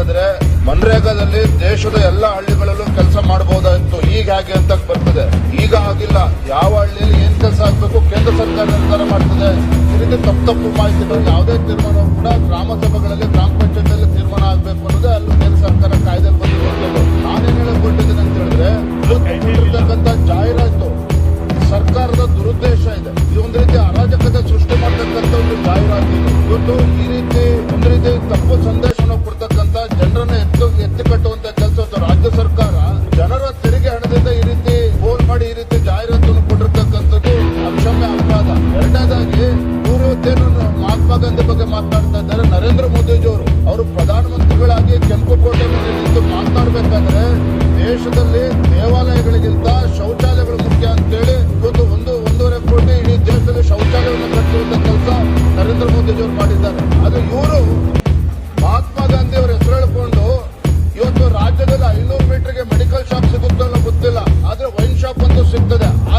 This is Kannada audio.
ಇದ್ರೆ ಮನ್ರೇಗಾದಲ್ಲಿ ದೇಶದ ಎಲ್ಲ ಹಳ್ಳಿಗಳಲ್ಲೂ ಕೆಲಸ ಮಾಡಬಹುದಾಗಿತ್ತು. ಈಗ ಹೇಗೆ ಅಂತ ಬರ್ತದೆ, ಈಗ ಆಗಿಲ್ಲ. ಯಾವ ಹಳ್ಳಿಯಲ್ಲಿ ಏನ್ ಕೆಲಸ ಆಗ್ಬೇಕು ಕೇಂದ್ರ ಸರ್ಕಾರ ನಿರ್ಧಾರ ಮಾಡ್ತದೆ. ಈ ರೀತಿ ತಪ್ಪು ಮಾಹಿತಿಗಳು ಯಾವುದೇ ತೀರ್ಮಾನ ಕೂಡ ಗ್ರಾಮ ಸಭೆಗಳಲ್ಲಿ ಗ್ರಾಮ ಪಂಚಾಯತ್ ತೀರ್ಮಾನ ಆಗ್ಬೇಕು ಅನ್ನೋದೇ ಅಲ್ಲಿ ಕೇಂದ್ರ ಸರ್ಕಾರ ಕಾಯ್ದೆಯಲ್ಲಿ ಬಂದಿರುವಂತದ್ದು. ನಾನೇನ್ ಹೇಳಕೊಟ್ಟಿದ್ದೀನಿ ಅಂತ ಹೇಳಿದ್ರೆ, ಇವತ್ತಿರ್ತಕ್ಕಂಥ ಜಾಹೀರಾತು ಸರ್ಕಾರದ ದುರುದ್ದೇಶ ಇದೆ. ಈ ಒಂದು ರೀತಿ ಅರಾಜಕತೆ ಸೃಷ್ಟಿ ಮಾಡತಕ್ಕಂಥ ಒಂದು ಜಾಹೀರಾತು ಇವತ್ತು ಈ ರೀತಿ ಒಂದು ರೀತಿ ತಪ್ಪು ಸಂದೇಶವನ್ನು ಕೊಡ್ತಕ್ಕಂಥ ಜನರನ್ನ ಎತ್ತಿ ಕಟ್ಟುವಂತ ಕೆಲಸ ರಾಜ್ಯ ಸರ್ಕಾರ ಜನರ ತೆರಿಗೆ ಹಣದಿಂದ ಈ ರೀತಿ ಫೋನ್ ಮಾಡಿ ಈ ರೀತಿ ಜಾಹೀರಾತನ್ನು ಕೊಟ್ಟಿರ್ತಕ್ಕಂಥದ್ದು ಅಕ್ಷಮ್ಯ ಅಪರಾಧ. ಎರಡನೇದಾಗಿ ಇವತ್ತೇನು ಮಹಾತ್ಮ ಗಾಂಧಿ ಬಗ್ಗೆ ಮಾತನಾಡ್ತಾ ಇದ್ದಾರೆ. ನರೇಂದ್ರ ಮೋದಿಜಿಯವರು ಅವರು ಪ್ರಧಾನಮಂತ್ರಿಗಳಾಗಿ ಕೆಂಪುಕೋಟೆಯಲ್ಲಿ ನಿಂತು ಮಾತನಾಡಬೇಕಾದ್ರೆ ದೇಶದಲ್ಲಿ ದೇವಾಲಯಗಳಿಗಿಂತ ಶೌಚಾಲಯಗಳು ಮುಖ್ಯ ಅಂತೇಳಿ ಇವತ್ತು 1.5 ಕೋಟಿ ಇಡೀ ದೇಶದಲ್ಲಿ ಶೌಚಾಲಯವನ್ನು ಕಟ್ಟುವಂತ ಕೆಲಸ ನರೇಂದ್ರ ಮೋದಿಜಿಯವರು ಮಾಡಿದ್ದಾರೆ. ಆದ್ರೆ ಇವರು ಮಹಾತ್ಮ ಗಾಂಧಿ ಅವರ ಹೆಸರು ಹೇಳಿಕೊಂಡು ಇವತ್ತು ರಾಜ್ಯದಲ್ಲಿ 500 ಮೀಟರ್ಗೆ ಮೆಡಿಕಲ್ ಶಾಪ್ ಸಿಗುತ್ತೋ ಗೊತ್ತಿಲ್ಲ, ಆದ್ರೆ ವೈನ್ ಶಾಪ್ ಅಂತೂ ಸಿಗ್ತದೆ. ಆ